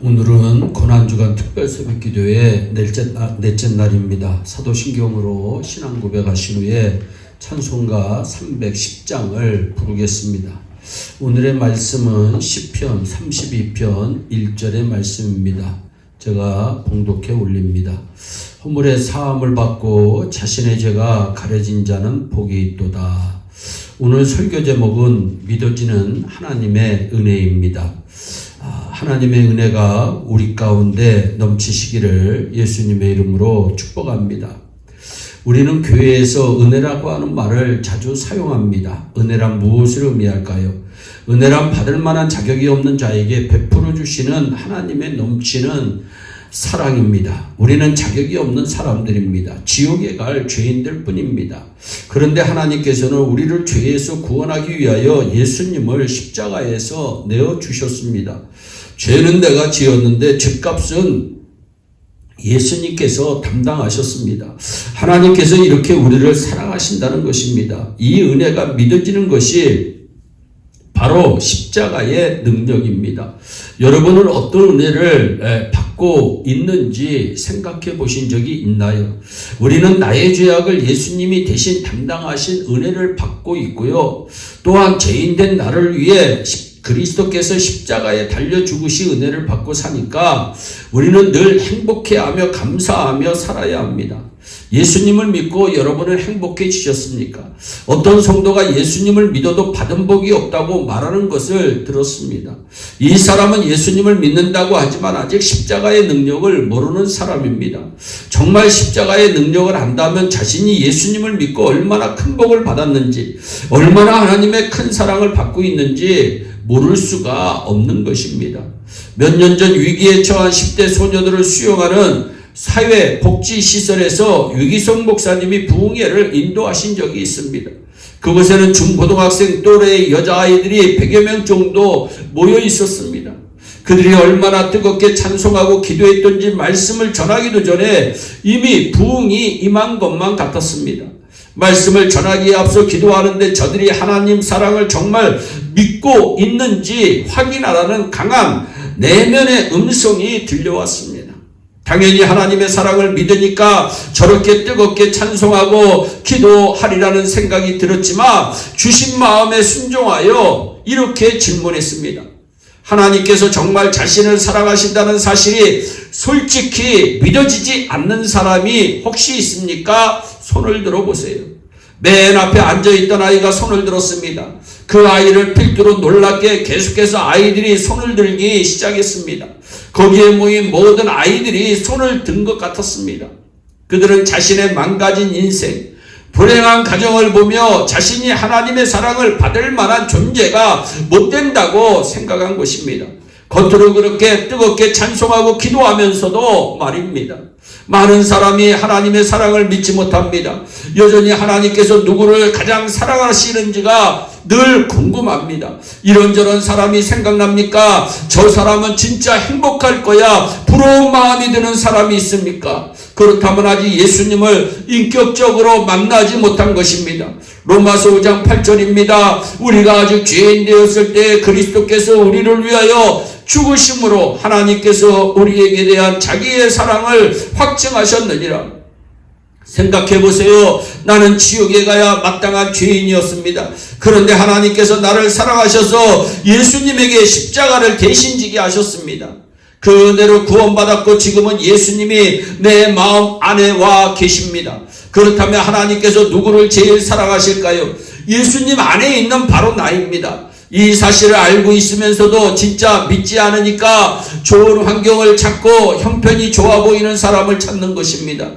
오늘은 고난주간 특별새벽기도의 넷째 날입니다. 사도신경으로 신앙 고백하신 후에 찬송가 310장을 부르겠습니다. 오늘의 말씀은 시편 32편 1절의 말씀입니다. 제가 봉독해 올립니다. 허물의 사함을 받고 자신의 죄가 가려진 자는 복이 있도다. 오늘 설교 제목은 믿어지는 하나님의 은혜입니다. 하나님의 은혜가 우리 가운데 넘치시기를 예수님의 이름으로 축복합니다. 우리는 교회에서 은혜라고 하는 말을 자주 사용합니다. 은혜란 무엇을 의미할까요? 은혜란 받을 만한 자격이 없는 자에게 베풀어 주시는 하나님의 넘치는 사랑입니다. 우리는 자격이 없는 사람들입니다. 지옥에 갈 죄인들 뿐입니다. 그런데 하나님께서는 우리를 죄에서 구원하기 위하여 예수님을 십자가에서 내어주셨습니다. 죄는 내가 지었는데 죄값은 예수님께서 담당하셨습니다. 하나님께서 이렇게 우리를 사랑하신다는 것입니다. 이 은혜가 믿어지는 것이 바로 십자가의 능력입니다. 여러분은 어떤 은혜를 받고 있는지 생각해 보신 적이 있나요? 우리는 나의 죄악을 예수님이 대신 담당하신 은혜를 받고 있고요. 또한 죄인된 나를 위해 그리스도께서 십자가에 달려 죽으시 은혜를 받고 사니까 우리는 늘 행복해하며 감사하며 살아야 합니다. 예수님을 믿고 여러분은 행복해지셨습니까? 어떤 성도가 예수님을 믿어도 받은 복이 없다고 말하는 것을 들었습니다. 이 사람은 예수님을 믿는다고 하지만 아직 십자가의 능력을 모르는 사람입니다. 정말 십자가의 능력을 안다면 자신이 예수님을 믿고 얼마나 큰 복을 받았는지, 얼마나 하나님의 큰 사랑을 받고 있는지 모를 수가 없는 것입니다. 몇 년 전 위기에 처한 10대 소녀들을 수용하는 사회복지시설에서 유기성 목사님이 부흥회를 인도하신 적이 있습니다. 그곳에는 중고등학생 또래의 여자아이들이 100여 명 정도 모여 있었습니다. 그들이 얼마나 뜨겁게 찬송하고 기도했던지 말씀을 전하기도 전에 이미 부흥이 임한 것만 같았습니다. 말씀을 전하기에 앞서 기도하는데 저들이 하나님 사랑을 정말 믿고 있는지 확인하라는 강한 내면의 음성이 들려왔습니다. 당연히 하나님의 사랑을 믿으니까 저렇게 뜨겁게 찬송하고 기도하리라는 생각이 들었지만 주신 마음에 순종하여 이렇게 질문했습니다. 하나님께서 정말 자신을 사랑하신다는 사실이 솔직히 믿어지지 않는 사람이 혹시 있습니까? 손을 들어보세요. 맨 앞에 앉아있던 아이가 손을 들었습니다. 그 아이를 필두로 놀랍게 계속해서 아이들이 손을 들기 시작했습니다. 거기에 모인 모든 아이들이 손을 든 것 같았습니다. 그들은 자신의 망가진 인생, 불행한 가정을 보며 자신이 하나님의 사랑을 받을 만한 존재가 못 된다고 생각한 것입니다. 겉으로 그렇게 뜨겁게 찬송하고 기도하면서도 말입니다. 많은 사람이 하나님의 사랑을 믿지 못합니다. 여전히 하나님께서 누구를 가장 사랑하시는지가 늘 궁금합니다. 이런저런 사람이 생각납니까? 저 사람은 진짜 행복할 거야. 부러운 마음이 드는 사람이 있습니까? 그렇다면 아직 예수님을 인격적으로 만나지 못한 것입니다. 로마서 5장 8절입니다. 우리가 아직 죄인 되었을 때 그리스도께서 우리를 위하여 죽으심으로 하나님께서 우리에게 대한 자기의 사랑을 확증하셨느니라. 생각해 보세요. 나는 지옥에 가야 마땅한 죄인이었습니다. 그런데 하나님께서 나를 사랑하셔서 예수님에게 십자가를 대신 지게 하셨습니다. 그 은혜로 구원받았고 지금은 예수님이 내 마음 안에 와 계십니다. 그렇다면 하나님께서 누구를 제일 사랑하실까요? 예수님 안에 있는 바로 나입니다. 이 사실을 알고 있으면서도 진짜 믿지 않으니까 좋은 환경을 찾고 형편이 좋아 보이는 사람을 찾는 것입니다.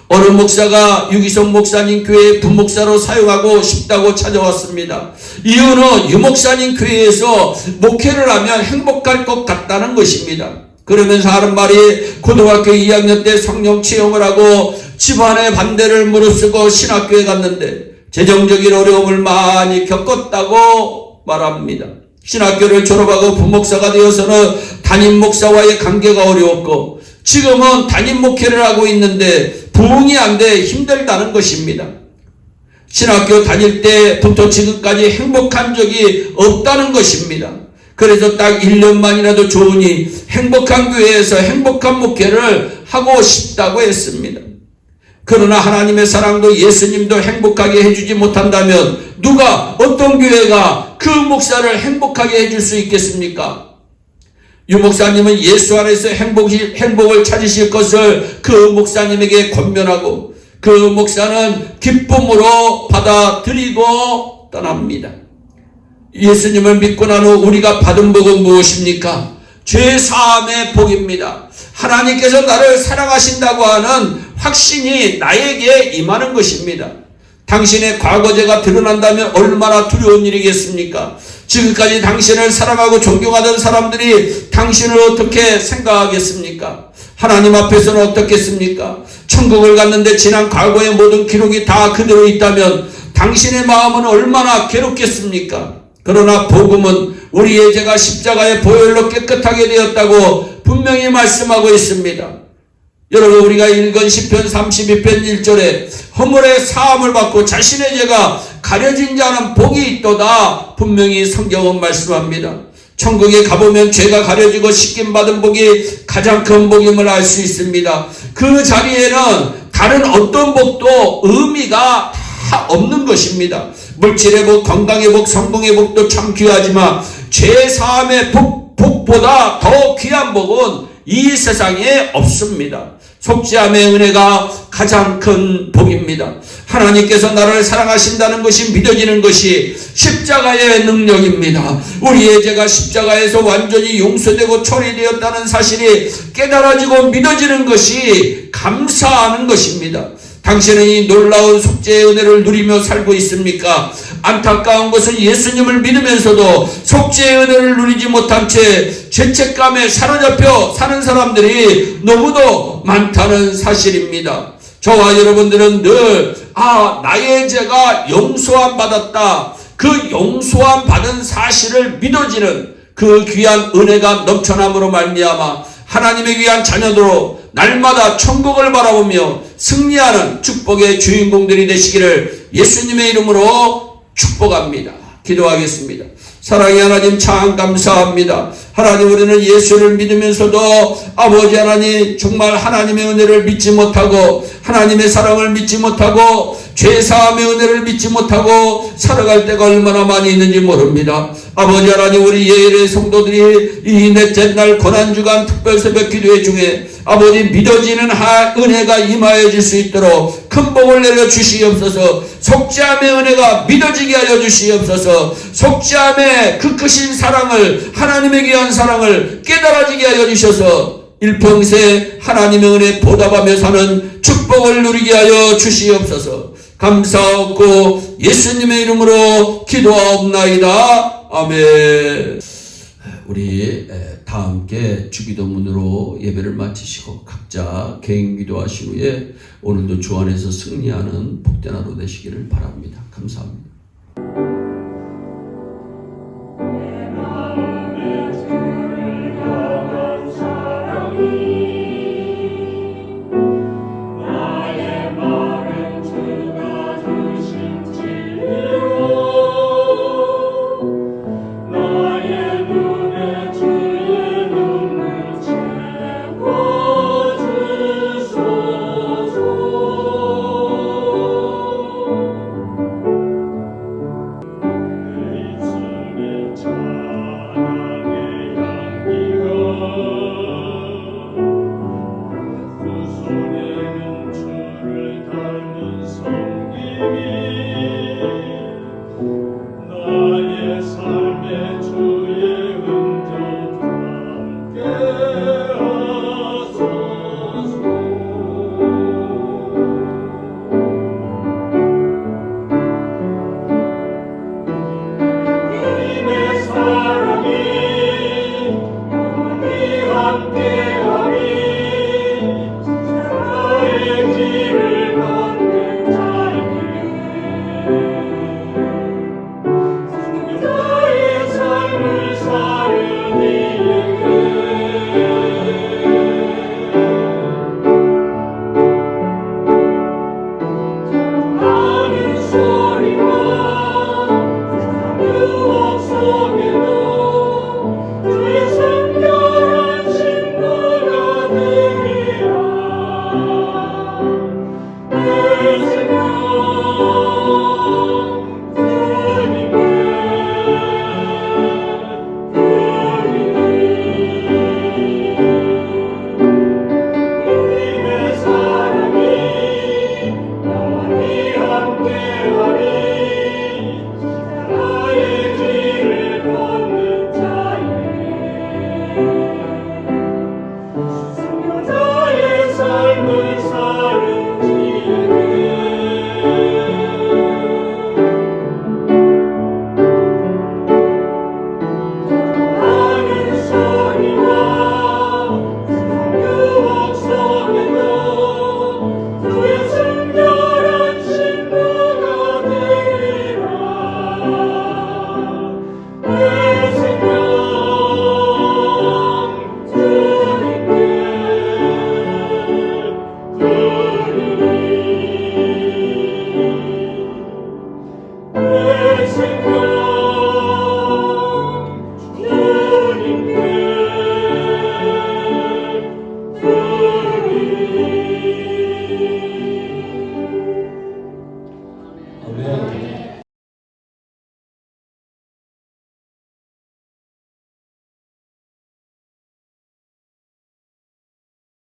어느 목사가 유기성 목사님 교회 부목사로 사용하고 싶다고 찾아왔습니다. 이유는 유 목사님 교회에서 목회를 하면 행복할 것 같다는 것입니다. 그러면서 하는 말이 고등학교 2학년 때 성령 체험을 하고 집안의 반대를 무릅쓰고 신학교에 갔는데 재정적인 어려움을 많이 겪었다고 말합니다. 신학교를 졸업하고 부목사가 되어서는 담임 목사와의 관계가 어려웠고 지금은 담임 목회를 하고 있는데 부흥이 안 돼 힘들다는 것입니다. 신학교 다닐 때부터 지금까지 행복한 적이 없다는 것입니다. 그래서 딱 1년만이라도 좋으니 행복한 교회에서 행복한 목회를 하고 싶다고 했습니다. 그러나 하나님의 사랑도 예수님도 행복하게 해주지 못한다면 누가, 어떤 교회가 그 목사를 행복하게 해줄 수 있겠습니까? 유 목사님은 예수 안에서 행복을 찾으실 것을 그 목사님에게 권면하고 그 목사는 기쁨으로 받아들이고 떠납니다. 예수님을 믿고 난 후 우리가 받은 복은 무엇입니까? 죄사함의 복입니다. 하나님께서 나를 사랑하신다고 하는 확신이 나에게 임하는 것입니다. 당신의 과거죄가 드러난다면 얼마나 두려운 일이겠습니까? 지금까지 당신을 사랑하고 존경하던 사람들이 당신을 어떻게 생각하겠습니까? 하나님 앞에서는 어떻겠습니까? 천국을 갔는데 지난 과거의 모든 기록이 다 그대로 있다면 당신의 마음은 얼마나 괴롭겠습니까? 그러나 복음은 우리의 죄가 십자가의 보혈로 깨끗하게 되었다고 분명히 말씀하고 있습니다. 여러분, 우리가 읽은 시편 32편 1절에 허물의 사함을 받고 자신의 죄가 가려진 자는 복이 있도다 분명히 성경은 말씀합니다. 천국에 가보면 죄가 가려지고 씻김받은 복이 가장 큰 복임을 알 수 있습니다. 그 자리에는 다른 어떤 복도 의미가 다 없는 것입니다. 물질의 복, 건강의 복, 성공의 복도 참 귀하지만 죄사함의 복보다 더 귀한 복은 이 세상에 없습니다. 속죄함의 은혜가 가장 큰 복입니다. 하나님께서 나를 사랑하신다는 것이 믿어지는 것이 십자가의 능력입니다. 우리의 죄가 십자가에서 완전히 용서되고 처리되었다는 사실이 깨달아지고 믿어지는 것이 감사하는 것입니다. 당신은 이 놀라운 속죄의 은혜를 누리며 살고 있습니까? 안타까운 것은 예수님을 믿으면서도 속죄의 은혜를 누리지 못한 채 죄책감에 사로잡혀 사는 사람들이 너무도 많다는 사실입니다. 저와 여러분들은 늘 나의 죄가 용서함 받았다, 그 용서함 받은 사실을 믿어지는 그 귀한 은혜가 넘쳐남으로 말미암아 하나님의 귀한 자녀들로 날마다 천국을 바라보며 승리하는 축복의 주인공들이 되시기를 예수님의 이름으로 축복합니다. 기도하겠습니다. 사랑의 하나님, 참 감사합니다. 하나님, 우리는 예수를 믿으면서도 아버지 하나님, 정말 하나님의 은혜를 믿지 못하고 하나님의 사랑을 믿지 못하고 죄사함의 은혜를 믿지 못하고 살아갈 때가 얼마나 많이 있는지 모릅니다. 아버지 하나님, 우리 예일의 성도들이 이 넷째 날 고난주간 특별새벽 기도회 중에 아버지 믿어지는 은혜가 임하여질 수 있도록 큰 복을 내려 주시옵소서. 속죄함의 은혜가 믿어지게 하여 주시옵소서. 속죄함의 그 크신 사랑을, 하나님의 귀한 사랑을 깨달아지게 하여 주셔서 일평생 하나님의 은혜 보답하며 사는 축복을 누리게 하여 주시옵소서. 감사하고 예수님의 이름으로 기도하옵나이다. 아멘. 우리 다 함께 주기도문으로 예배를 마치시고 각자 개인 기도하신 후에 오늘도 주 안에서 승리하는 복된 하루 되시기를 바랍니다. 감사합니다.